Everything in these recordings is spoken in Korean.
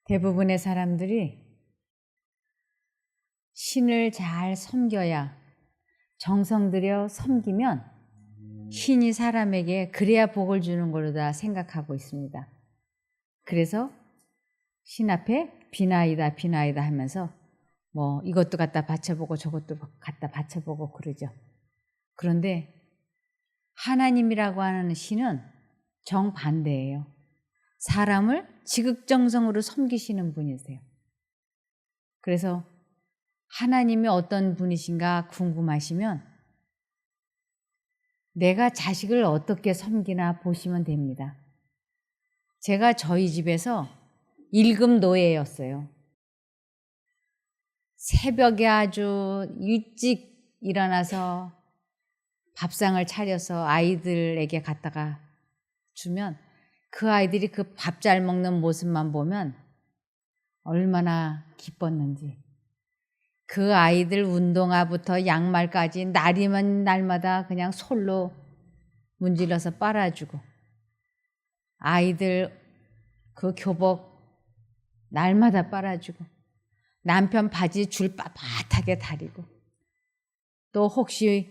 대부분의 사람들이 신을 잘 섬겨야, 정성 들여 섬기면 신이 사람에게 그래야 복을 주는 걸로 다 생각하고 있습니다. 그래서 신 앞에 비나이다 비나이다 하면서 뭐 이것도 갖다 바쳐보고 저것도 갖다 바쳐보고 그러죠. 그런데 하나님이라고 하는 신은 정반대예요. 사람을 지극정성으로 섬기시는 분이세요. 그래서 하나님이 어떤 분이신가 궁금하시면 내가 자식을 어떻게 섬기나 보시면 됩니다. 제가 저희 집에서 일금 노예였어요. 새벽에 아주 일찍 일어나서 밥상을 차려서 아이들에게 갖다가 주면 그 아이들이 그 밥 잘 먹는 모습만 보면 얼마나 기뻤는지. 그 아이들 운동화부터 양말까지 날이면 날마다 그냥 솔로 문질러서 빨아주고, 아이들 그 교복 날마다 빨아주고, 남편 바지 줄 빳빳하게 다리고, 또 혹시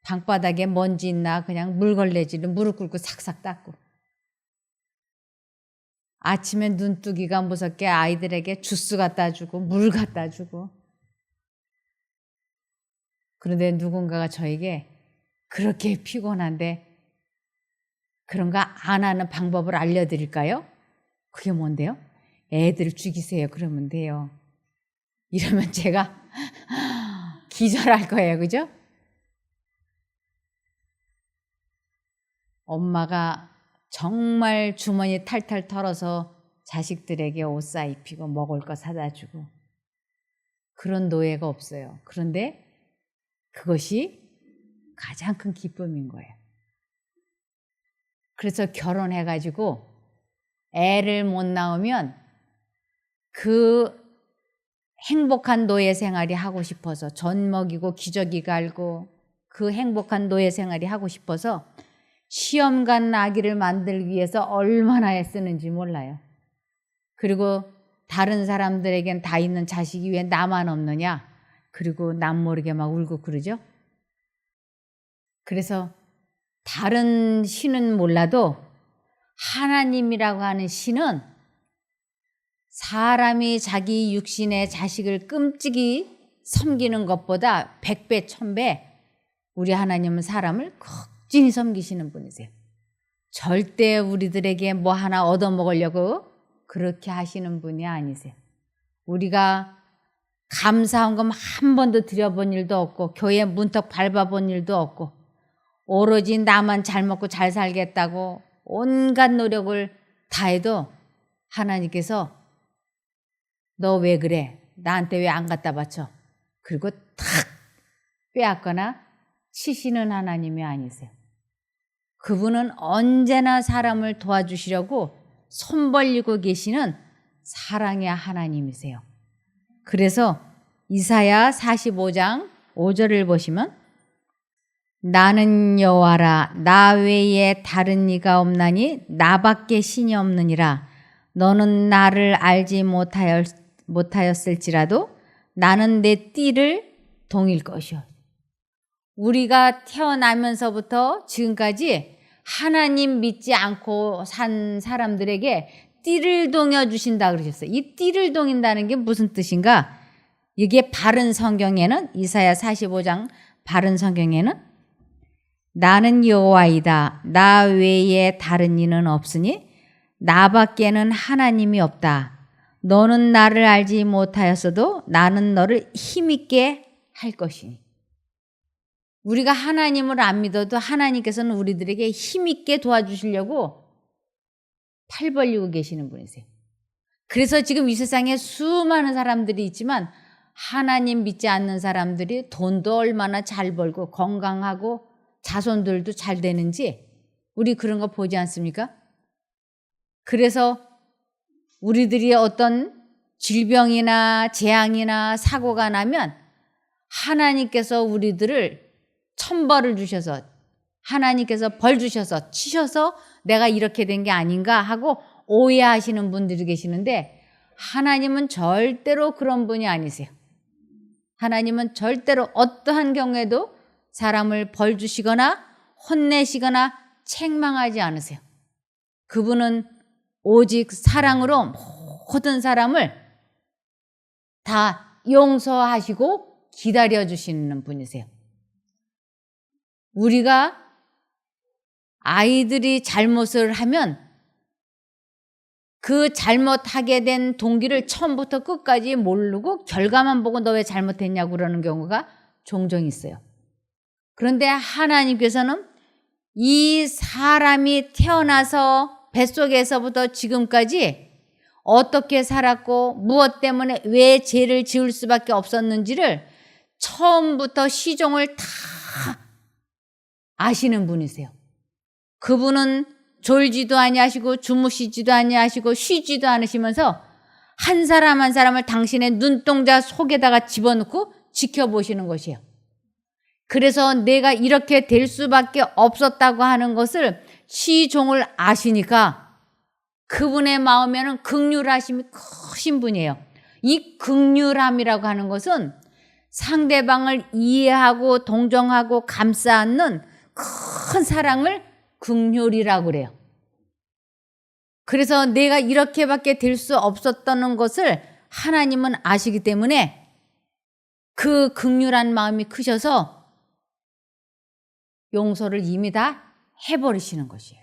방바닥에 먼지 있나 그냥 물걸레질로 무릎 꿇고 싹싹 닦고, 아침에 눈뜨기가 무섭게 아이들에게 주스 갖다 주고 물 갖다 주고. 그런데 누군가가 저에게 그렇게 피곤한데 그런 거 안 하는 방법을 알려드릴까요? 그게 뭔데요? 애들 죽이세요. 그러면 돼요. 이러면 제가 기절할 거예요. 그죠? 엄마가 정말 주머니 탈탈 털어서 자식들에게 옷 사입히고 먹을 거 사다 주고 그런 노예가 없어요. 그런데 그것이 가장 큰 기쁨인 거예요. 그래서 결혼해가지고 애를 못 낳으면 그 행복한 노예 생활이 하고 싶어서, 젖 먹이고 기저귀 갈고 그 행복한 노예 생활이 하고 싶어서 시험 간 아기를 만들기 위해서 얼마나 애쓰는지 몰라요. 그리고 다른 사람들에겐 다 있는 자식이 왜 나만 없느냐? 그리고 남 모르게 막 울고 그러죠. 그래서 다른 신은 몰라도 하나님이라고 하는 신은 사람이 자기 육신의 자식을 끔찍이 섬기는 것보다 100배, 1000배 우리 하나님은 사람을 극진히 섬기시는 분이세요. 절대 우리들에게 뭐 하나 얻어먹으려고 그렇게 하시는 분이 아니세요. 우리가 감사한 금 한 번도 드려본 일도 없고 교회 문턱 밟아본 일도 없고 오로지 나만 잘 먹고 잘 살겠다고 온갖 노력을 다해도 하나님께서 너 왜 그래? 나한테 왜 안 갖다 바쳐? 그리고 탁 빼앗거나 치시는 하나님이 아니세요. 그분은 언제나 사람을 도와주시려고 손 벌리고 계시는 사랑의 하나님이세요. 그래서 이사야 45장 5절을 보시면 나는 여호와라 나 외에 다른 이가 없나니 나밖에 신이 없느니라. 너는 나를 알지 못하였을지라도 나는 내 띠를 동일 것이요. 우리가 태어나면서부터 지금까지 하나님 믿지 않고 산 사람들에게 띠를 동여주신다 그러셨어요. 이 띠를 동인다는 게 무슨 뜻인가? 이게 바른 성경에는 이사야 45장 바른 성경에는 나는 여호와이다. 나 외에 다른 이는 없으니 나밖에는 하나님이 없다. 너는 나를 알지 못하였어도 나는 너를 힘있게 할 것이니. 우리가 하나님을 안 믿어도 하나님께서는 우리들에게 힘있게 도와주시려고 팔 벌리고 계시는 분이세요. 그래서 지금 이 세상에 수많은 사람들이 있지만 하나님 믿지 않는 사람들이 돈도 얼마나 잘 벌고 건강하고 자손들도 잘 되는지 우리 그런 거 보지 않습니까? 그래서 우리들이 어떤 질병이나 재앙이나 사고가 나면 하나님께서 우리들을 천벌을 주셔서 하나님께서 벌 주셔서 치셔서 내가 이렇게 된 게 아닌가 하고 오해하시는 분들이 계시는데 하나님은 절대로 그런 분이 아니세요. 하나님은 절대로 어떠한 경우에도 사람을 벌 주시거나 혼내시거나 책망하지 않으세요. 그분은 오직 사랑으로 모든 사람을 다 용서하시고 기다려주시는 분이세요. 우리가 아이들이 잘못을 하면 그 잘못하게 된 동기를 처음부터 끝까지 모르고 결과만 보고 너 왜 잘못했냐고 그러는 경우가 종종 있어요. 그런데 하나님께서는 이 사람이 태어나서 뱃속에서부터 지금까지 어떻게 살았고 무엇 때문에 왜 죄를 지을 수밖에 없었는지를 처음부터 시종을 다 아시는 분이세요. 그분은 졸지도 아니하시고 주무시지도 아니하시고 쉬지도 않으시면서 한 사람 한 사람을 당신의 눈동자 속에다가 집어넣고 지켜보시는 것이에요. 그래서 내가 이렇게 될 수밖에 없었다고 하는 것을 시종을 아시니까 그분의 마음에는 극률하심이 크신 분이에요. 이 극률함이라고 하는 것은 상대방을 이해하고 동정하고 감싸 안는 큰 사랑을 극률이라고 그래요. 그래서 내가 이렇게밖에 될 수 없었다는 것을 하나님은 아시기 때문에 그 극률한 마음이 크셔서 용서를 이미 다 해버리시는 것이에요.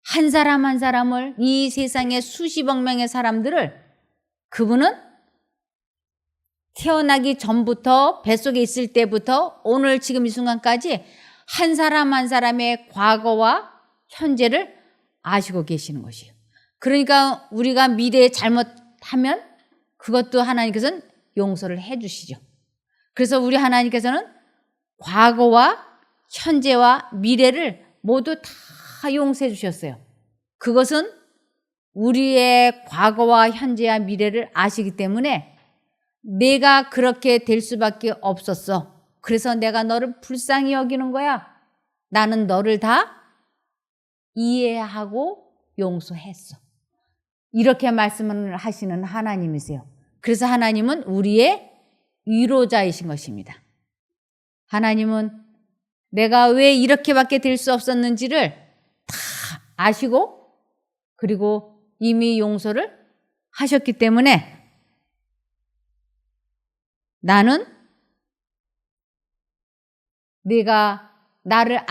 한 사람 한 사람을, 이 세상의 수십억 명의 사람들을 그분은 태어나기 전부터 뱃속에 있을 때부터 오늘 지금 이 순간까지 한 사람 한 사람의 과거와 현재를 아시고 계시는 것이에요. 그러니까 우리가 미래에 잘못하면 그것도 하나님께서는 용서를 해 주시죠. 그래서 우리 하나님께서는 과거와 현재와 미래를 모두 다 용서해 주셨어요. 그것은 우리의 과거와 현재와 미래를 아시기 때문에 내가 그렇게 될 수밖에 없었어. 그래서 내가 너를 불쌍히 여기는 거야. 나는 너를 다 이해하고 용서했어. 이렇게 말씀을 하시는 하나님이세요. 그래서 하나님은 우리의 위로자이신 것입니다. 하나님은 내가 왜 이렇게밖에 될 수 없었는지를 다 아시고 그리고 이미 용서를 하셨기 때문에 나는 네가 나를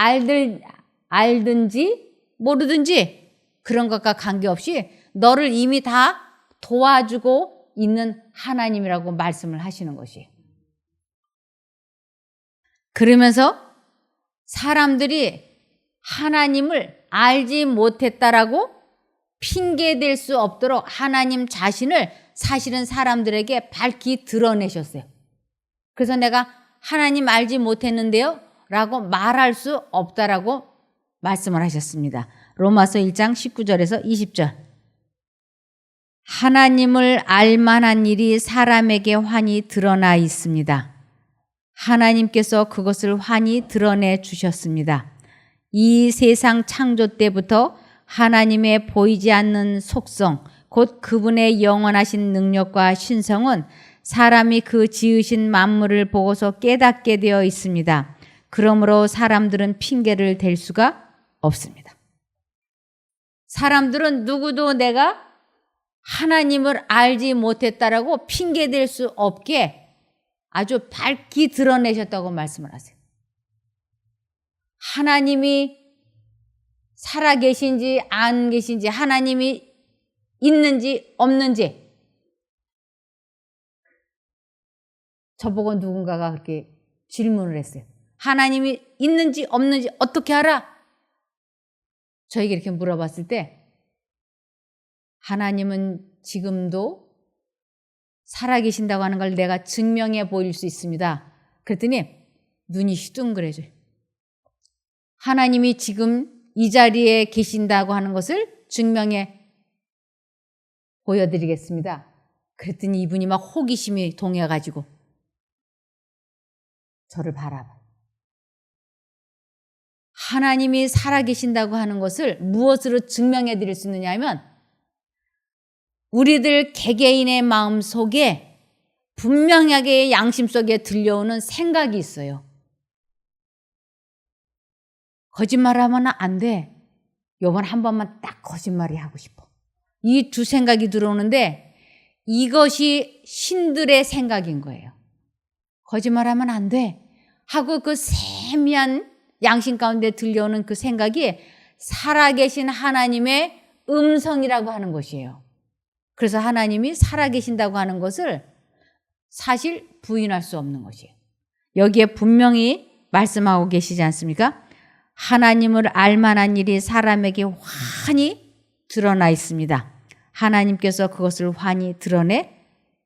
알든지 모르든지 그런 것과 관계없이 너를 이미 다 도와주고 있는 하나님이라고 말씀을 하시는 것이에요. 그러면서 사람들이 하나님을 알지 못했다라고 핑계댈 수 없도록 하나님 자신을 사실은 사람들에게 밝히 드러내셨어요. 그래서 내가 하나님 알지 못했는데요 라고 말할 수 없다라고 말씀을 하셨습니다. 로마서 1장 19절에서 20절. 하나님을 알만한 일이 사람에게 환히 드러나 있습니다. 하나님께서 그것을 환히 드러내 주셨습니다. 이 세상 창조 때부터 하나님의 보이지 않는 속성, 곧 그분의 영원하신 능력과 신성은 사람이 그 지으신 만물을 보고서 깨닫게 되어 있습니다. 그러므로 사람들은 핑계를 댈 수가 없습니다. 사람들은 누구도 내가 하나님을 알지 못했다라고 핑계댈 수 없게 아주 밝히 드러내셨다고 말씀을 하세요. 하나님이 살아계신지 안 계신지, 하나님이 있는지 없는지 저보고 누군가가 그렇게 질문을 했어요. 하나님이 있는지 없는지 어떻게 알아? 저에게 이렇게 물어봤을 때 하나님은 지금도 살아계신다고 하는 걸 내가 증명해 보일 수 있습니다. 그랬더니 눈이 휘둥그레져요. 하나님이 지금 이 자리에 계신다고 하는 것을 증명해 보여드리겠습니다. 그랬더니 이분이 막 호기심이 동해가지고 저를 바라봐요. 하나님이 살아계신다고 하는 것을 무엇으로 증명해 드릴 수 있느냐 하면 우리들 개개인의 마음 속에 분명하게 양심 속에 들려오는 생각이 있어요. 거짓말하면 안 돼. 요번 한 번만 딱 거짓말이 하고 싶어. 이 두 생각이 들어오는데 이것이 신들의 생각인 거예요. 거짓말하면 안 돼 하고 그 세미한 양심 가운데 들려오는 그 생각이 살아계신 하나님의 음성이라고 하는 것이에요. 그래서 하나님이 살아계신다고 하는 것을 사실 부인할 수 없는 것이에요. 여기에 분명히 말씀하고 계시지 않습니까? 하나님을 알만한 일이 사람에게 환히 드러나 있습니다. 하나님께서 그것을 환히 드러내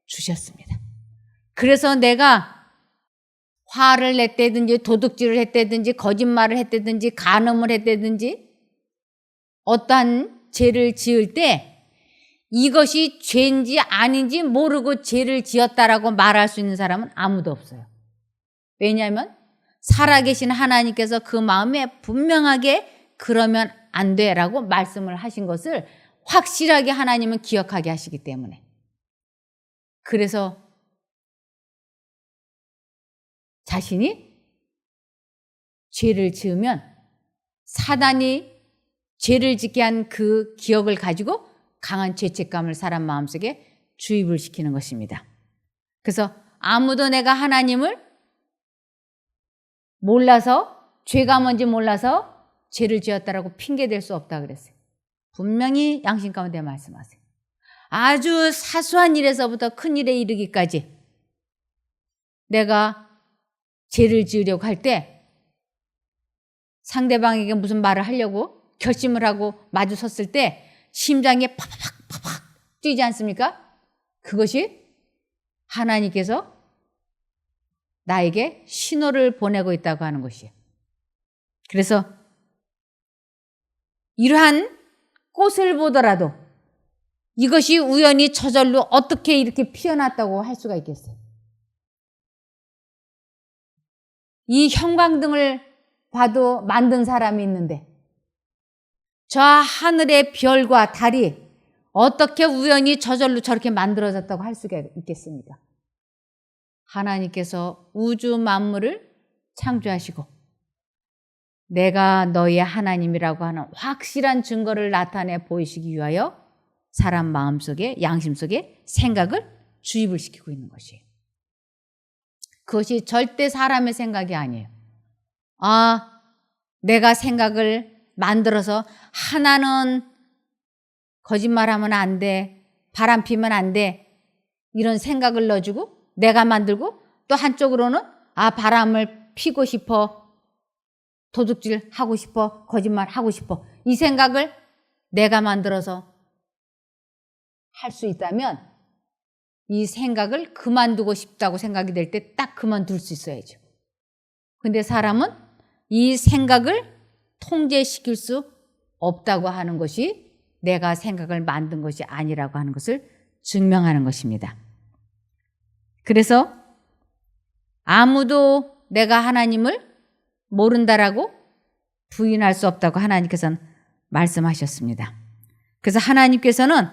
주셨습니다. 그래서 내가 화를 냈다든지 도둑질을 했다든지 거짓말을 했다든지 간음을 했다든지 어떠한 죄를 지을 때 이것이 죄인지 아닌지 모르고 죄를 지었다라고 말할 수 있는 사람은 아무도 없어요. 왜냐하면 살아계신 하나님께서 그 마음에 분명하게 그러면 안 돼라고 말씀을 하신 것을 확실하게 하나님은 기억하게 하시기 때문에. 그래서 자신이 죄를 지으면 사단이 죄를 짓게 한 그 기억을 가지고 강한 죄책감을 사람 마음속에 주입을 시키는 것입니다. 그래서 아무도 내가 하나님을 몰라서 죄가 뭔지 몰라서 죄를 지었다라고 핑계댈 수 없다 그랬어요. 분명히 양심 가운데 말씀하세요. 아주 사소한 일에서부터 큰 일에 이르기까지 내가 죄를 지으려고 할 때 상대방에게 무슨 말을 하려고 결심을 하고 마주 섰을 때 심장이 팍팍팍팍 뛰지 않습니까? 그것이 하나님께서 나에게 신호를 보내고 있다고 하는 것이에요. 그래서 이러한 꽃을 보더라도 이것이 우연히 저절로 어떻게 이렇게 피어났다고 할 수가 있겠어요? 이 형광등을 봐도 만든 사람이 있는데 저 하늘의 별과 달이 어떻게 우연히 저절로 저렇게 만들어졌다고 할 수가 있겠습니까? 하나님께서 우주 만물을 창조하시고 내가 너의 하나님이라고 하는 확실한 증거를 나타내 보이시기 위하여 사람 마음속에 양심 속에 생각을 주입을 시키고 있는 것이에요. 그것이 절대 사람의 생각이 아니에요. 아, 내가 생각을 만들어서 하나는 거짓말하면 안 돼, 바람 피면 안 돼 이런 생각을 넣어주고 내가 만들고 또 한쪽으로는 아, 바람을 피고 싶어, 도둑질 하고 싶어, 거짓말 하고 싶어 이 생각을 내가 만들어서 할 수 있다면 이 생각을 그만두고 싶다고 생각이 될 때 딱 그만둘 수 있어야죠. 근데 사람은 이 생각을 통제시킬 수 없다고 하는 것이 내가 생각을 만든 것이 아니라고 하는 것을 증명하는 것입니다. 그래서 아무도 내가 하나님을 모른다라고 부인할 수 없다고 하나님께서는 말씀하셨습니다. 그래서 하나님께서는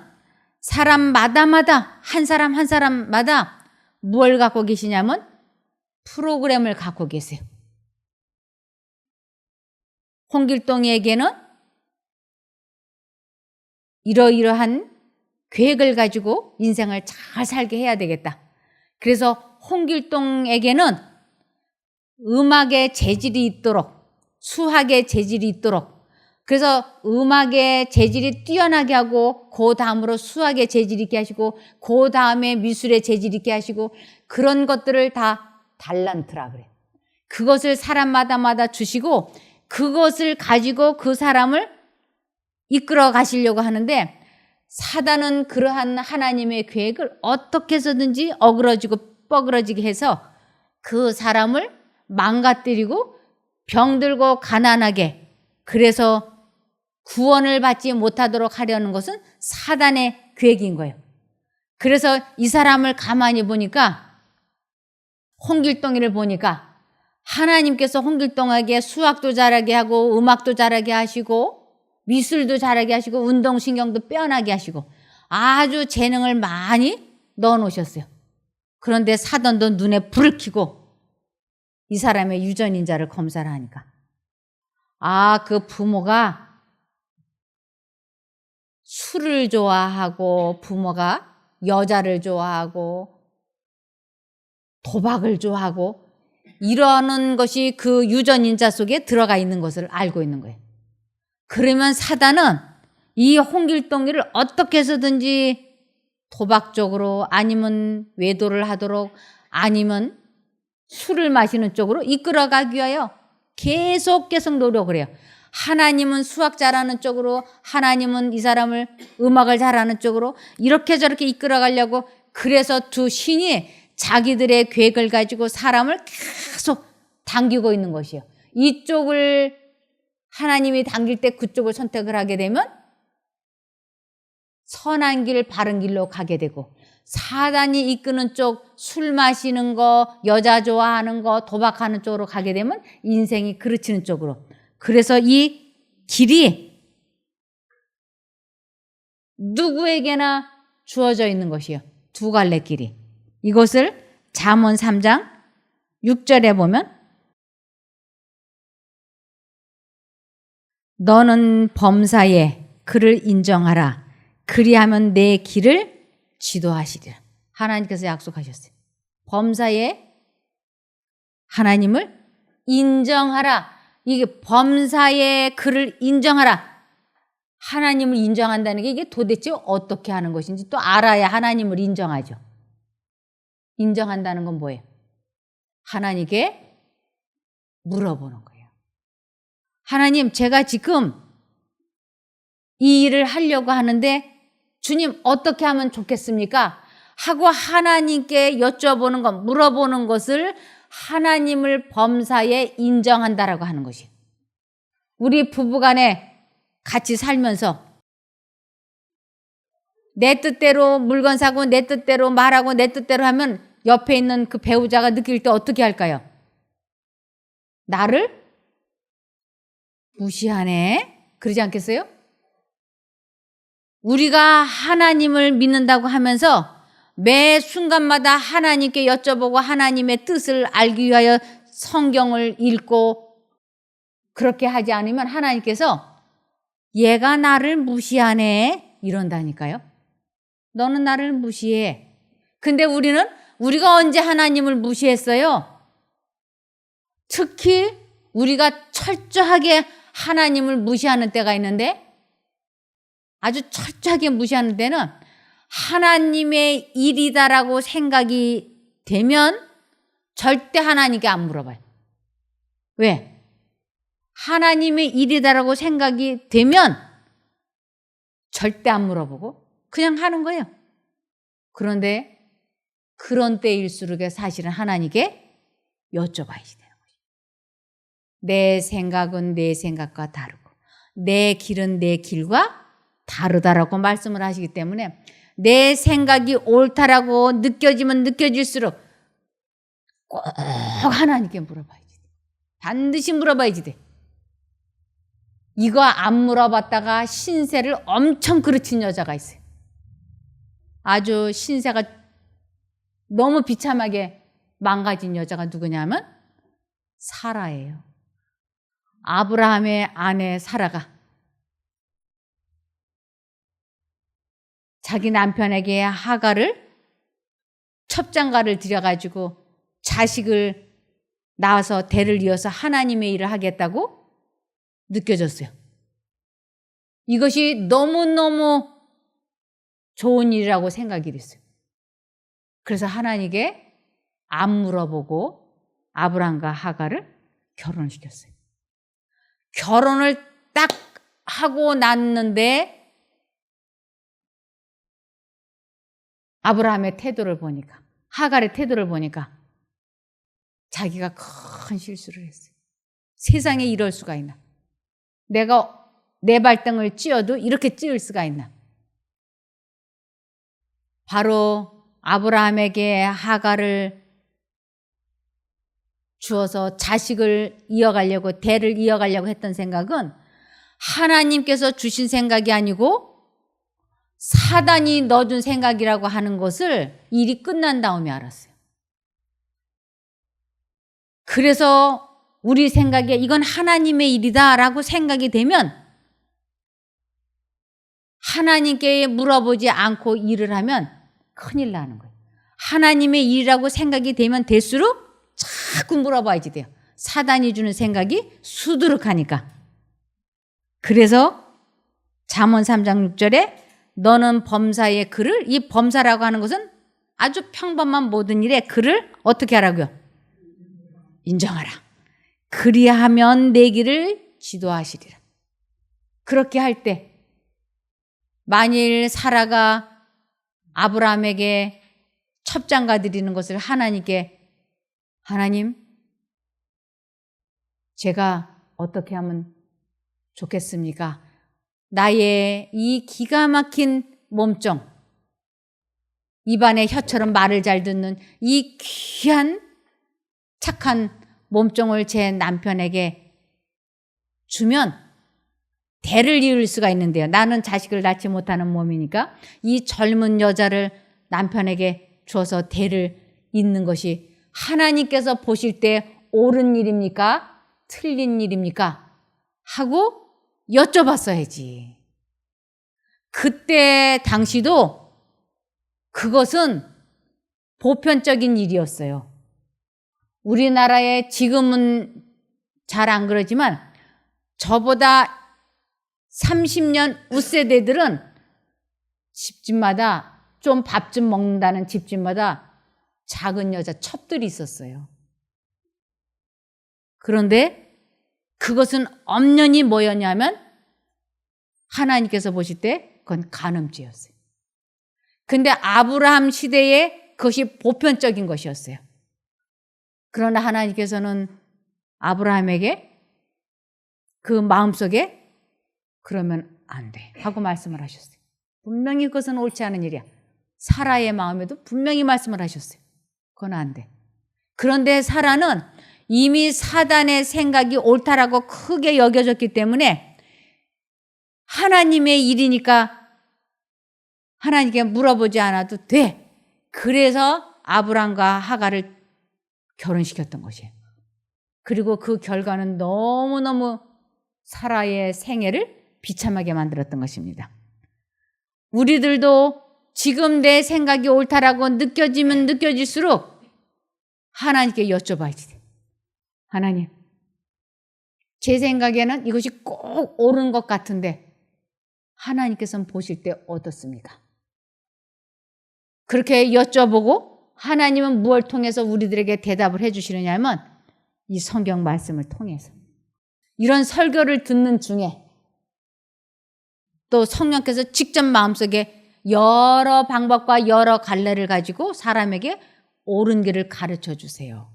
사람마다 한 사람 한 사람마다 무엇을 갖고 계시냐면 프로그램을 갖고 계세요. 홍길동에게는 이러이러한 계획을 가지고 인생을 잘 살게 해야 되겠다. 그래서 홍길동에게는 음악의 재질이 있도록 수학의 재질이 있도록 그래서 음악의 재질이 뛰어나게 하고 그 다음으로 수학의 재질 있게 하시고 그 다음에 미술의 재질 있게 하시고 그런 것들을 다 달란트라 그래. 그것을 사람마다 주시고 그것을 가지고 그 사람을 이끌어 가시려고 하는데 사단은 그러한 하나님의 계획을 어떻게 해서든지 어그러지고 뻐그러지게 해서 그 사람을 망가뜨리고 병들고 가난하게 그래서 구원을 받지 못하도록 하려는 것은 사단의 계획인 거예요. 그래서 이 사람을 가만히 보니까 홍길동이를 보니까 하나님께서 홍길동에게 수학도 잘하게 하고 음악도 잘하게 하시고 미술도 잘하게 하시고 운동신경도 빼어나게 하시고 아주 재능을 많이 넣어 놓으셨어요. 그런데 사돈도 눈에 불을 켜고 이 사람의 유전인자를 검사를 하니까 그 부모가 술을 좋아하고 부모가 여자를 좋아하고 도박을 좋아하고 이러는 것이 그 유전인자 속에 들어가 있는 것을 알고 있는 거예요. 그러면 사단은 이 홍길동이를 어떻게 해서든지 도박적으로 아니면 외도를 하도록 아니면 술을 마시는 쪽으로 이끌어가기 위하여 계속 노력을 해요. 하나님은 수학 잘하는 쪽으로, 하나님은 이 사람을 음악을 잘하는 쪽으로 이렇게 저렇게 이끌어가려고. 그래서 두 신이 자기들의 계획을 가지고 사람을 계속 당기고 있는 것이에요. 이쪽을 하나님이 당길 때 그쪽을 선택을 하게 되면 선한 길, 바른 길로 가게 되고, 사단이 이끄는 쪽, 술 마시는 거, 여자 좋아하는 거, 도박하는 쪽으로 가게 되면 인생이 그르치는 쪽으로. 그래서 이 길이 누구에게나 주어져 있는 것이에요. 두 갈래 길이. 이것을 잠언 3장 6절에 보면 너는 범사에 그를 인정하라. 그리하면 내 길을 지도하시리라. 하나님께서 약속하셨어요. 범사에 하나님을 인정하라. 이게 범사에 그를 인정하라. 하나님을 인정한다는 게 이게 도대체 어떻게 하는 것인지 또 알아야 하나님을 인정하죠. 인정한다는 건 뭐예요? 하나님께 물어보는 거예요. 하나님, 제가 지금 이 일을 하려고 하는데 주님 어떻게 하면 좋겠습니까? 하고 하나님께 여쭤보는 것, 물어보는 것을 하나님을 범사에 인정한다라고 하는 것이에요. 우리 부부간에 같이 살면서 내 뜻대로 물건 사고 내 뜻대로 말하고 내 뜻대로 하면 옆에 있는 그 배우자가 느낄 때 어떻게 할까요? 나를 무시하네? 그러지 않겠어요? 우리가 하나님을 믿는다고 하면서 매 순간마다 하나님께 여쭤보고 하나님의 뜻을 알기 위하여 성경을 읽고 그렇게 하지 않으면 하나님께서 얘가 나를 무시하네 이런다니까요. 너는 나를 무시해. 근데 우리가 언제 하나님을 무시했어요? 특히 우리가 철저하게 하나님을 무시하는 때가 있는데, 아주 철저하게 무시하는 때는 하나님의 일이다라고 생각이 되면 절대 하나님께 안 물어봐요. 왜? 하나님의 일이다라고 생각이 되면 절대 안 물어보고 그냥 하는 거예요. 그런데 그런 때일수록 사실은 하나님께 여쭤봐야지 되는 거죠. 내 생각은 내 생각과 다르고 내 길은 내 길과 다르다라고 말씀을 하시기 때문에 내 생각이 옳다라고 느껴지면 느껴질수록 꼭 하나님께 물어봐야지 돼. 반드시 물어봐야지 돼. 이거 안 물어봤다가 신세를 엄청 그르친 여자가 있어요. 아주 신세가 너무 비참하게 망가진 여자가 누구냐면 사라예요. 아브라함의 아내 사라가 자기 남편에게 하가를 첩장가를 들여가지고 자식을 낳아서 대를 이어서 하나님의 일을 하겠다고 느껴졌어요. 이것이 너무너무 좋은 일이라고 생각이 됐어요. 그래서 하나님께 안 물어보고 아브라함과 하가를 결혼시켰어요. 결혼을 딱 하고 났는데 아브라함의 태도를 보니까, 하갈의 태도를 보니까 자기가 큰 실수를 했어요. 세상에 이럴 수가 있나? 내가 내 발등을 찧어도 이렇게 찧을 수가 있나? 바로 아브라함에게 하갈을 주어서 자식을 이어가려고, 대를 이어가려고 했던 생각은 하나님께서 주신 생각이 아니고 사단이 넣어준 생각이라고 하는 것을 일이 끝난 다음에 알았어요. 그래서 우리 생각에 이건 하나님의 일이다라고 생각이 되면 하나님께 물어보지 않고 일을 하면 큰일 나는 거예요. 하나님의 일이라고 생각이 되면 될수록 자꾸 물어봐야지 돼요. 사단이 주는 생각이 수두룩하니까. 그래서 잠언 3장 6절에 너는 범사의 그를, 이 범사라고 하는 것은 아주 평범한 모든 일에 그를 어떻게 하라고요? 인정하라. 그리하면 내 길을 지도하시리라. 그렇게 할 때 만일 사라가 아브라함에게 첩장가 드리는 것을 하나님께 하나님 제가 어떻게 하면 좋겠습니까? 나의 이 기가 막힌 몸종, 입안에 혀처럼 말을 잘 듣는 이 귀한 착한 몸종을 제 남편에게 주면 대를 이을 수가 있는데요. 나는 자식을 낳지 못하는 몸이니까 이 젊은 여자를 남편에게 줘서 대를 잇는 것이 하나님께서 보실 때 옳은 일입니까? 틀린 일입니까? 하고 여쭤봤어야지. 그때 당시도 그것은 보편적인 일이었어요. 우리나라에 지금은 잘 안 그러지만 저보다 30년 웃세대들은 집집마다 좀 밥 좀 먹는다는 집집마다 작은 여자 첩들이 있었어요. 그런데 그것은 엄연히 뭐였냐면 하나님께서 보실 때 그건 간음죄였어요. 근데 아브라함 시대에 그것이 보편적인 것이었어요. 그러나 하나님께서는 아브라함에게 그 마음속에 그러면 안 돼 하고 말씀을 하셨어요. 분명히 그것은 옳지 않은 일이야. 사라의 마음에도 분명히 말씀을 하셨어요. 그건 안 돼. 그런데 사라는 이미 사단의 생각이 옳다라고 크게 여겨졌기 때문에 하나님의 일이니까 하나님께 물어보지 않아도 돼. 그래서 아브람과 하갈을 결혼시켰던 것이에요. 그리고 그 결과는 너무너무 사라의 생애를 비참하게 만들었던 것입니다. 우리들도 지금 내 생각이 옳다라고 느껴지면 느껴질수록 하나님께 여쭤봐야지 돼. 하나님, 제 생각에는 이것이 꼭 옳은 것 같은데 하나님께서는 보실 때 어떻습니까? 그렇게 여쭤보고 하나님은 무엇을 통해서 우리들에게 대답을 해주시느냐 하면 이 성경 말씀을 통해서 이런 설교를 듣는 중에 또 성령께서 직접 마음속에 여러 방법과 여러 갈래를 가지고 사람에게 옳은 길을 가르쳐 주세요.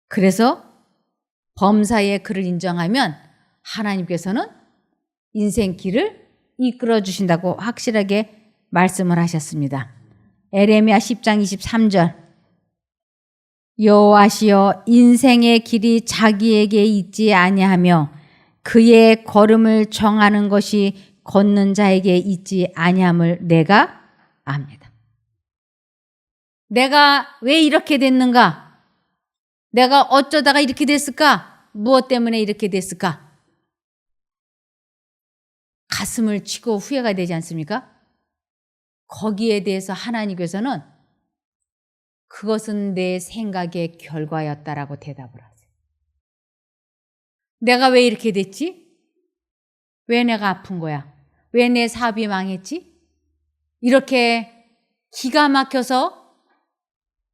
그래서 범사의 그를 인정하면 하나님께서는 인생 길을 이끌어 주신다고 확실하게 말씀을 하셨습니다. 에레미야 10장 23절 여호와시여 인생의 길이 자기에게 있지 아니하며 그의 걸음을 정하는 것이 걷는 자에게 있지 아니함을 내가 압니다. 내가 왜 이렇게 됐는가? 내가 어쩌다가 이렇게 됐을까? 무엇 때문에 이렇게 됐을까? 가슴을 치고 후회가 되지 않습니까? 거기에 대해서 하나님께서는 그것은 내 생각의 결과였다라고 대답을 하세요. 내가 왜 이렇게 됐지? 왜 내가 아픈 거야? 왜 내 사업이 망했지? 이렇게 기가 막혀서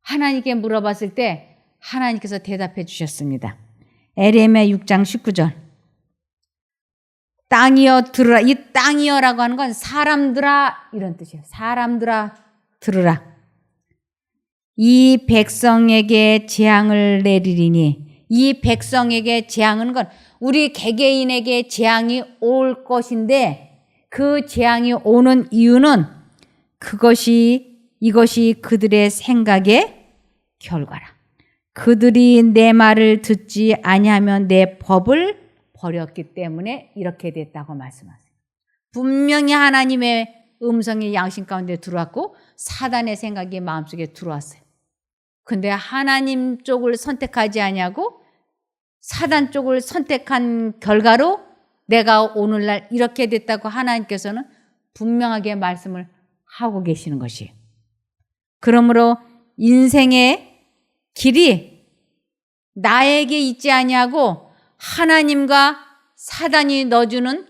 하나님께 물어봤을 때 하나님께서 대답해 주셨습니다. 에레미야 6장 19절 땅이여 들으라. 이 땅이여라고 하는 건 사람들아 이런 뜻이에요. 사람들아 들으라. 이 백성에게 재앙을 내리리니 이 백성에게 재앙은 건 우리 개개인에게 재앙이 올 것인데 그 재앙이 오는 이유는 이것이 그들의 생각의 결과라. 그들이 내 말을 듣지 아니하면 내 법을 버렸기 때문에 이렇게 됐다고 말씀하세요. 분명히 하나님의 음성이 양심 가운데 들어왔고 사단의 생각이 마음속에 들어왔어요. 근데 하나님 쪽을 선택하지 아니하고 사단 쪽을 선택한 결과로 내가 오늘날 이렇게 됐다고 하나님께서는 분명하게 말씀을 하고 계시는 것이에요. 그러므로 인생의 길이 나에게 있지 아니하고 하나님과 사단이 넣어주는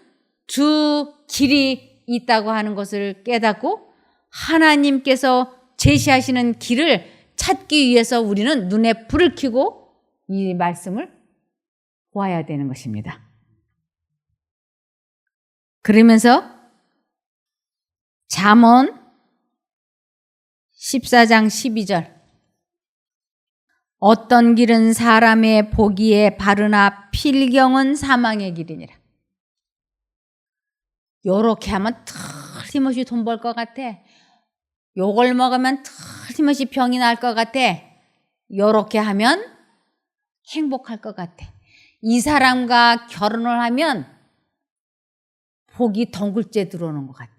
두 길이 있다고 하는 것을 깨닫고 하나님께서 제시하시는 길을 찾기 위해서 우리는 눈에 불을 켜고 이 말씀을 보아야 되는 것입니다. 그러면서 잠언 14장 12절 어떤 길은 사람의 보기에 바르나 필경은 사망의 길이니라. 요렇게 하면 틀림없이 돈 벌 것 같아. 요걸 먹으면 틀림없이 병이 날 것 같아. 요렇게 하면 행복할 것 같아. 이 사람과 결혼을 하면 복이 덩굴째 들어오는 것 같아.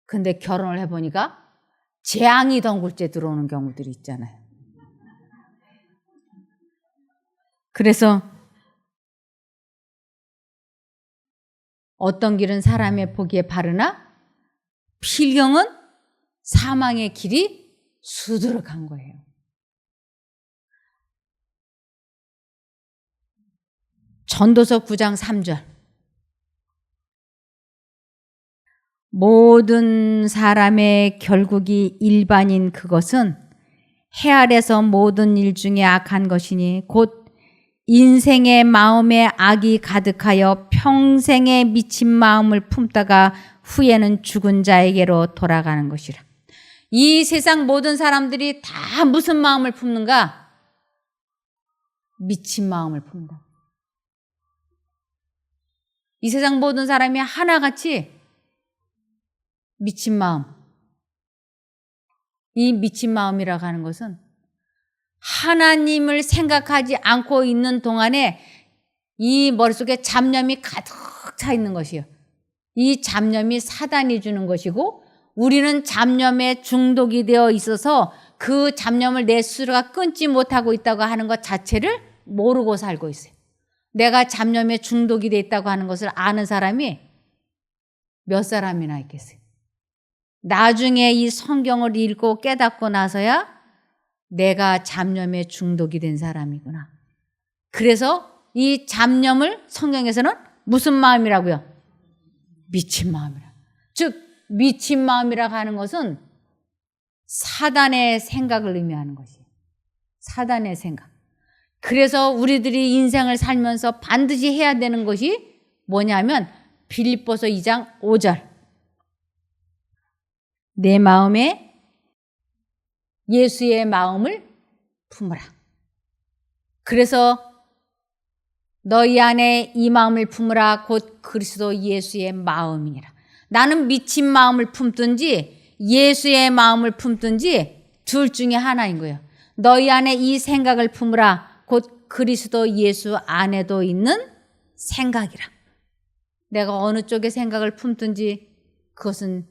근데 결혼을 해보니까 재앙이 덩굴째 들어오는 경우들이 있잖아요. 그래서 어떤 길은 사람의 보기에 바르나 필경은 사망의 길이 수두룩한 거예요. 전도서 9장 3절 모든 사람의 결국이 일반인 그것은 해 아래서 모든 일 중에 악한 것이니 곧 인생의 마음에 악이 가득하여 평생에 미친 마음을 품다가 후에는 죽은 자에게로 돌아가는 것이라. 이 세상 모든 사람들이 다 무슨 마음을 품는가? 미친 마음을 품는다. 이 세상 모든 사람이 하나같이 미친 마음. 이 미친 마음이라고 하는 것은 하나님을 생각하지 않고 있는 동안에 이 머릿속에 잡념이 가득 차 있는 것이에요. 이 잡념이 사단이 주는 것이고 우리는 잡념에 중독이 되어 있어서 그 잡념을 내 스스로가 끊지 못하고 있다고 하는 것 자체를 모르고 살고 있어요. 내가 잡념에 중독이 되어 있다고 하는 것을 아는 사람이 몇 사람이나 있겠어요. 나중에 이 성경을 읽고 깨닫고 나서야 내가 잡념에 중독이 된 사람이구나. 그래서 이 잡념을 성경에서는 무슨 마음이라고요? 미친 마음이라. 즉 미친 마음이라고 하는 것은 사단의 생각을 의미하는 것이에요. 사단의 생각. 그래서 우리들이 인생을 살면서 반드시 해야 되는 것이 뭐냐면 빌립보서 2장 5절 내 마음에 예수의 마음을 품으라. 그래서 너희 안에 이 마음을 품으라 곧 그리스도 예수의 마음이니라. 나는 미친 마음을 품든지 예수의 마음을 품든지 둘 중에 하나인 거예요. 너희 안에 이 생각을 품으라 곧 그리스도 예수 안에도 있는 생각이라. 내가 어느 쪽의 생각을 품든지 그것은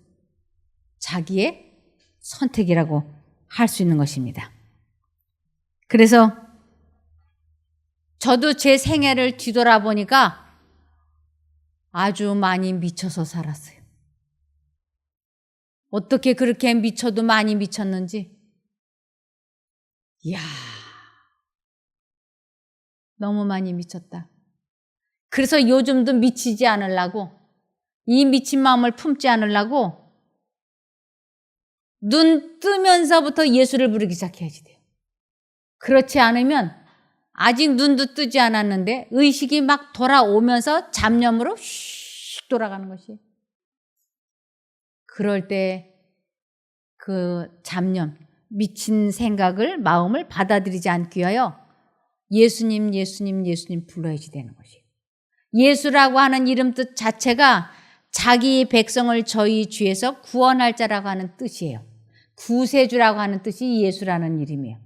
자기의 선택이라고 할 수 있는 것입니다. 그래서 저도 제 생애를 뒤돌아보니까 아주 많이 미쳐서 살았어요. 어떻게 그렇게 미쳐도 많이 미쳤는지. 이야, 너무 많이 미쳤다. 그래서 요즘도 미치지 않으려고, 이 미친 마음을 품지 않으려고 눈 뜨면서부터 예수를 부르기 시작해야지 돼요. 그렇지 않으면 아직 눈도 뜨지 않았는데 의식이 막 돌아오면서 잡념으로 휙 돌아가는 것이에요. 그럴 때 그 잡념, 미친 생각을, 마음을 받아들이지 않기 위하여 예수님, 예수님, 예수님 불러야지 되는 것이에요. 예수라고 하는 이름 뜻 자체가 자기 백성을 저희 죄에서 구원할 자라고 하는 뜻이에요. 구세주라고 하는 뜻이 예수라는 이름이에요.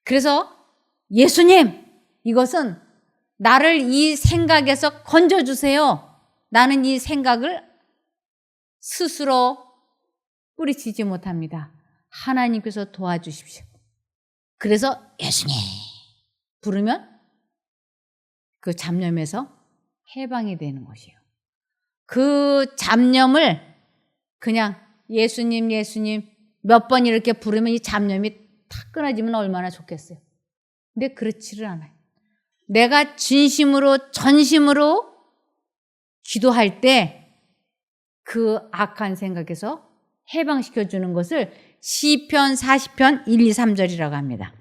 그래서 예수님, 이것은 나를 이 생각에서 건져주세요. 나는 이 생각을 스스로 뿌리치지 못합니다. 하나님께서 도와주십시오. 그래서 예수님 부르면 그 잡념에서 해방이 되는 것이에요. 그 잡념을 그냥 예수님 예수님 몇 번 이렇게 부르면 이 잡념이 탁 끊어지면 얼마나 좋겠어요. 근데 그렇지를 않아요. 내가 진심으로 전심으로 기도할 때 그 악한 생각에서 해방시켜 주는 것을 시편 40편 1, 2, 3절이라고 합니다.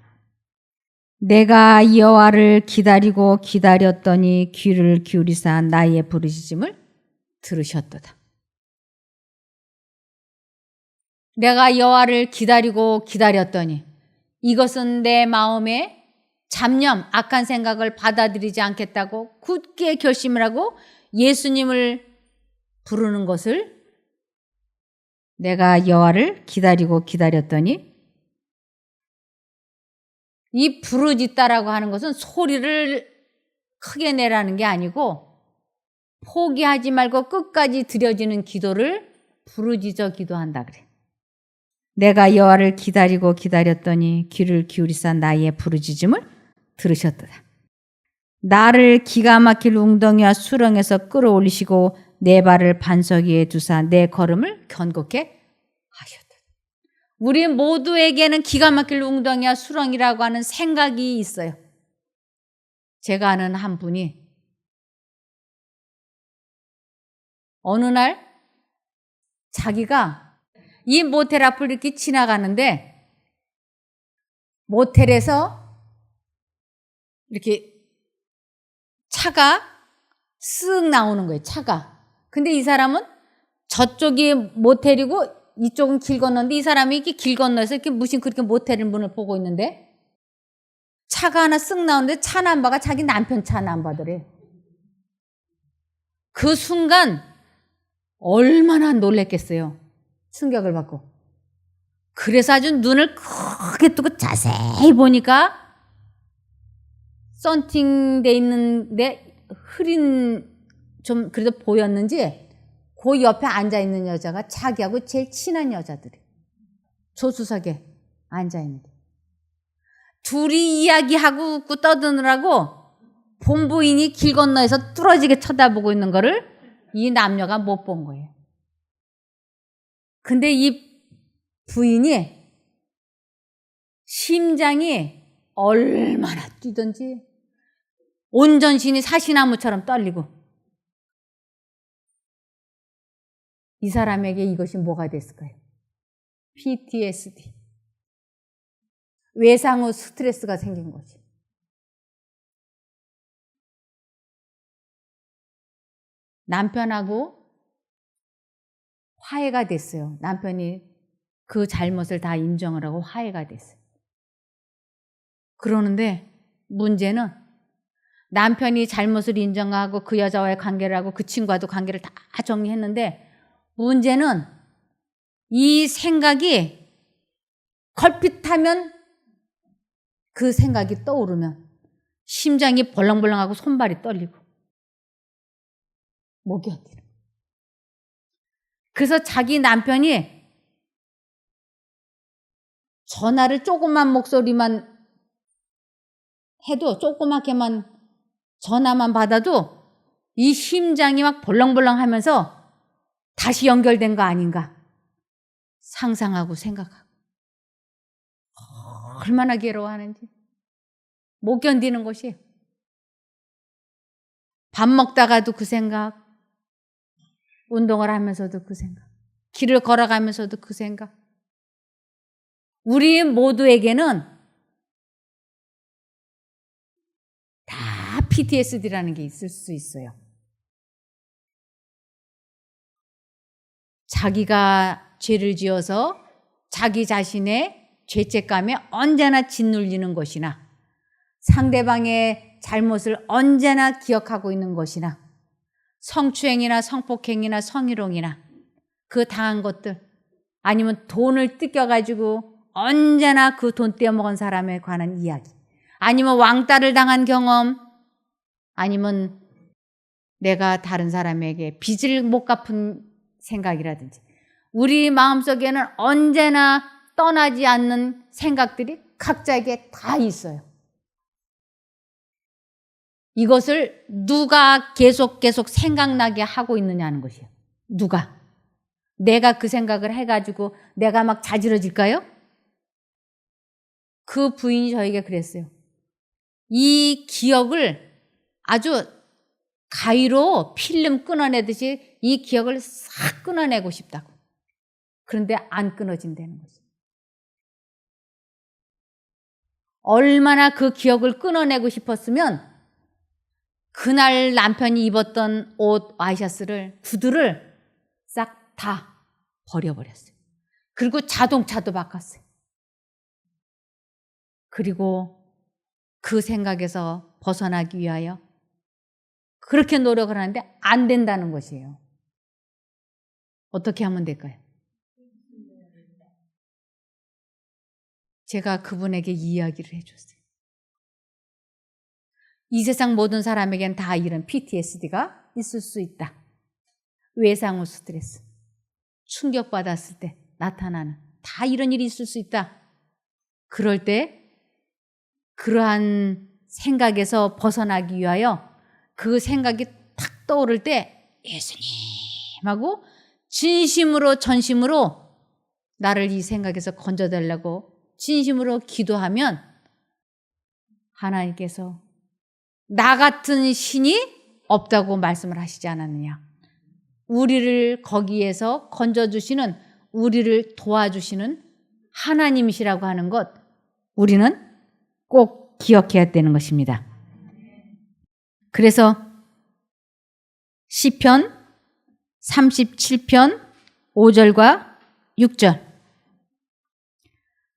내가 여호와를 기다리고 기다렸더니 귀를 기울이사 나의 부르짖음을 들으셨도다. 내가 여호와를 기다리고 기다렸더니 이것은 내 마음에 잡념, 악한 생각을 받아들이지 않겠다고 굳게 결심을 하고 예수님을 부르는 것을 내가 여호와를 기다리고 기다렸더니 이 부르짖다라고 하는 것은 소리를 크게 내라는 게 아니고 포기하지 말고 끝까지 드려지는 기도를 부르짖어 기도한다 그래. 내가 여호와를 기다리고 기다렸더니 귀를 기울이사 나의 부르짖음을 들으셨도다. 나를 기가 막힐 웅덩이와 수렁에서 끌어올리시고 내 발을 반석 위에 두사 내 걸음을 견고케 하셨다. 우리 모두에게는 기가 막힐 웅덩이와 수렁이라고 하는 생각이 있어요. 제가 아는 한 분이 어느 날 자기가 이 모텔 앞을 이렇게 지나가는데 모텔에서 이렇게 차가 쓱 나오는 거예요. 차가. 근데 이 사람은 저쪽이 모텔이고 이쪽은 길 건너는데 이 사람이 이렇게 길 건너서 이렇게 무심 그렇게 모텔 문을 보고 있는데 차가 하나 쓱 나오는데 차 넘버가 자기 남편 차 넘버더래. 그 순간 얼마나 놀랬겠어요. 충격을 받고. 그래서 아주 눈을 크게 뜨고 자세히 보니까 썬팅돼 있는데 흐린 좀 그래도 보였는지 그 옆에 앉아있는 여자가 자기하고 제일 친한 여자들이 조수석에 앉아있는데 둘이 이야기하고 웃고 떠드느라고 본부인이 길 건너에서 뚫어지게 쳐다보고 있는 거를 이 남녀가 못 본 거예요. 근데 이 부인이 심장이 얼마나 뛰던지 온 전신이 사시나무처럼 떨리고 이 사람에게 이것이 뭐가 됐을까요? PTSD. 외상 후 스트레스가 생긴 거지. 남편하고 화해가 됐어요. 남편이 그 잘못을 다 인정을 하고 화해가 됐어요. 그러는데 문제는 남편이 잘못을 인정하고 그 여자와의 관계를 하고 그 친구와도 관계를 다 정리했는데 문제는 이 생각이 걸핏하면 그 생각이 떠오르면 심장이 벌렁벌렁하고 손발이 떨리고 못 견디는. 그래서 자기 남편이 전화를 조그만 목소리만 해도 조그맣게만 전화만 받아도 이 심장이 막 벌렁벌렁 하면서 다시 연결된 거 아닌가 상상하고 생각하고 얼마나 괴로워하는지 못 견디는 것이. 밥 먹다가도 그 생각, 운동을 하면서도 그 생각, 길을 걸어가면서도 그 생각. 우리 모두에게는 다 PTSD라는 게 있을 수 있어요. 자기가 죄를 지어서 자기 자신의 죄책감에 언제나 짓눌리는 것이나 상대방의 잘못을 언제나 기억하고 있는 것이나 성추행이나 성폭행이나 성희롱이나 그 당한 것들 아니면 돈을 뜯겨가지고 언제나 그 돈 떼어먹은 사람에 관한 이야기 아니면 왕따를 당한 경험 아니면 내가 다른 사람에게 빚을 못 갚은 생각이라든지 우리 마음속에는 언제나 떠나지 않는 생각들이 각자에게 다 있어요. 이것을 누가 계속 생각나게 하고 있느냐는 것이에요. 누가? 내가 그 생각을 해가지고 내가 막 자지러질까요? 그 부인이 저에게 그랬어요. 이 기억을 아주 가위로 필름 끊어내듯이 이 기억을 싹 끊어내고 싶다고. 그런데 안 끊어진다는 거죠. 얼마나 그 기억을 끊어내고 싶었으면 그날 남편이 입었던 옷, 와이셔츠를, 구두를 싹 다 버려버렸어요. 그리고 자동차도 바꿨어요. 그리고 그 생각에서 벗어나기 위하여 그렇게 노력을 하는데 안 된다는 것이에요. 어떻게 하면 될까요? 제가 그분에게 이야기를 해줬어요. 이 세상 모든 사람에겐 다 이런 PTSD가 있을 수 있다. 외상후 스트레스, 충격받았을 때 나타나는 다 이런 일이 있을 수 있다. 그럴 때 그러한 생각에서 벗어나기 위하여 그 생각이 탁 떠오를 때 예수님하고 진심으로 전심으로 나를 이 생각에서 건져달라고 진심으로 기도하면 하나님께서 나 같은 신이 없다고 말씀을 하시지 않았느냐. 우리를 거기에서 건져주시는, 우리를 도와주시는 하나님이시라고 하는 것 우리는 꼭 기억해야 되는 것입니다. 그래서 시편 37편 5절과 6절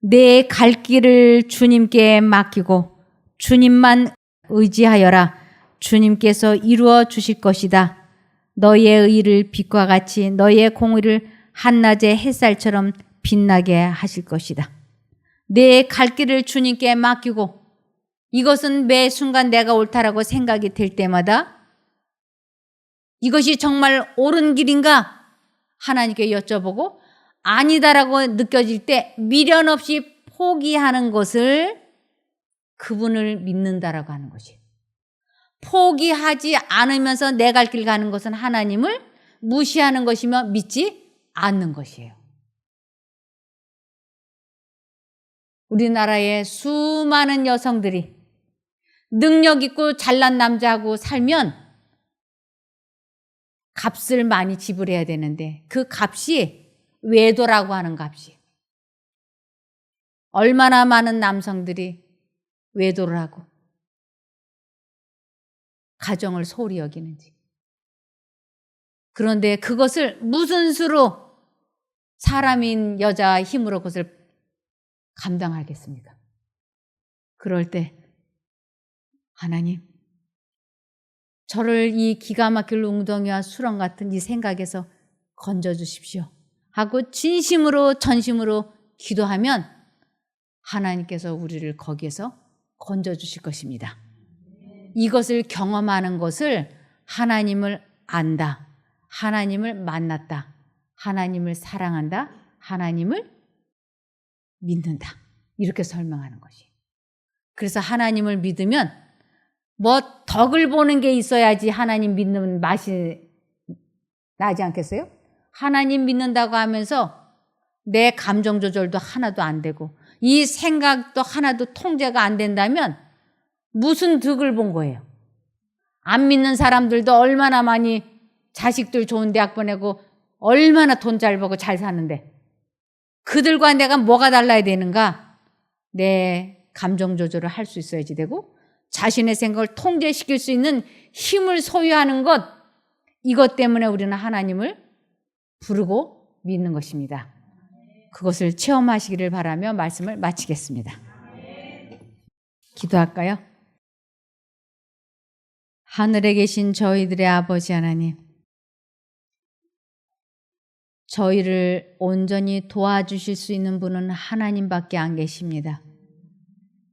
내 갈 길을 주님께 맡기고 주님만 의지하여라. 주님께서 이루어 주실 것이다. 너의 의를 빛과 같이 너의 공의를 한낮의 햇살처럼 빛나게 하실 것이다. 내 갈 길을 주님께 맡기고 이것은 매 순간 내가 옳다라고 생각이 될 때마다 이것이 정말 옳은 길인가 하나님께 여쭤보고 아니다라고 느껴질 때 미련 없이 포기하는 것을 그분을 믿는다라고 하는 것이에요. 포기하지 않으면서 내 갈 길 가는 것은 하나님을 무시하는 것이며 믿지 않는 것이에요. 우리나라의 수많은 여성들이 능력 있고 잘난 남자하고 살면 값을 많이 지불해야 되는데 그 값이 외도라고 하는 값이에요. 얼마나 많은 남성들이 외도를 하고 가정을 소홀히 여기는지. 그런데 그것을 무슨 수로 사람인 여자의 힘으로 그것을 감당하겠습니까? 그럴 때 하나님, 저를 이 기가 막힐 웅덩이와 수렁 같은 이 생각에서 건져주십시오 하고 진심으로 전심으로 기도하면 하나님께서 우리를 거기에서 건져주실 것입니다. 이것을 경험하는 것을 하나님을 안다, 하나님을 만났다, 하나님을 사랑한다, 하나님을 믿는다. 이렇게 설명하는 것이에요. 그래서 하나님을 믿으면 뭐 덕을 보는 게 있어야지 하나님 믿는 맛이 나지 않겠어요? 하나님 믿는다고 하면서 내 감정 조절도 하나도 안 되고 이 생각도 하나도 통제가 안 된다면 무슨 덕을 본 거예요? 안 믿는 사람들도 얼마나 많이 자식들 좋은 대학 보내고 얼마나 돈 잘 벌고 잘 사는데 그들과 내가 뭐가 달라야 되는가? 내 감정 조절을 할 수 있어야지 되고 자신의 생각을 통제시킬 수 있는 힘을 소유하는 것, 이것 때문에 우리는 하나님을 부르고 믿는 것입니다. 그것을 체험하시기를 바라며 말씀을 마치겠습니다. 기도할까요? 하늘에 계신 저희들의 아버지 하나님, 저희를 온전히 도와주실 수 있는 분은 하나님밖에 안 계십니다.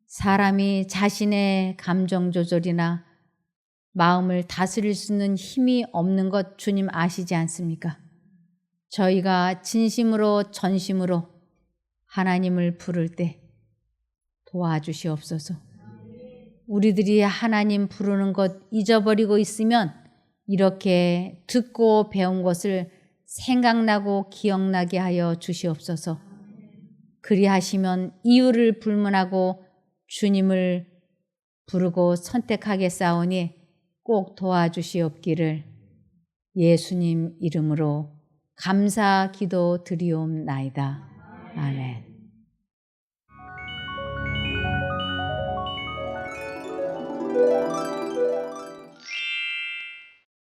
사람이 자신의 감정 조절이나 마음을 다스릴 수 있는 힘이 없는 것 주님 아시지 않습니까? 저희가 진심으로 전심으로 하나님을 부를 때 도와주시옵소서. 우리들이 하나님 부르는 것 잊어버리고 있으면 이렇게 듣고 배운 것을 생각나고 기억나게 하여 주시옵소서. 그리하시면 이유를 불문하고 주님을 부르고 선택하겠사오니 꼭 도와주시옵기를 예수님 이름으로 감사 기도 드리옵나이다. 아멘.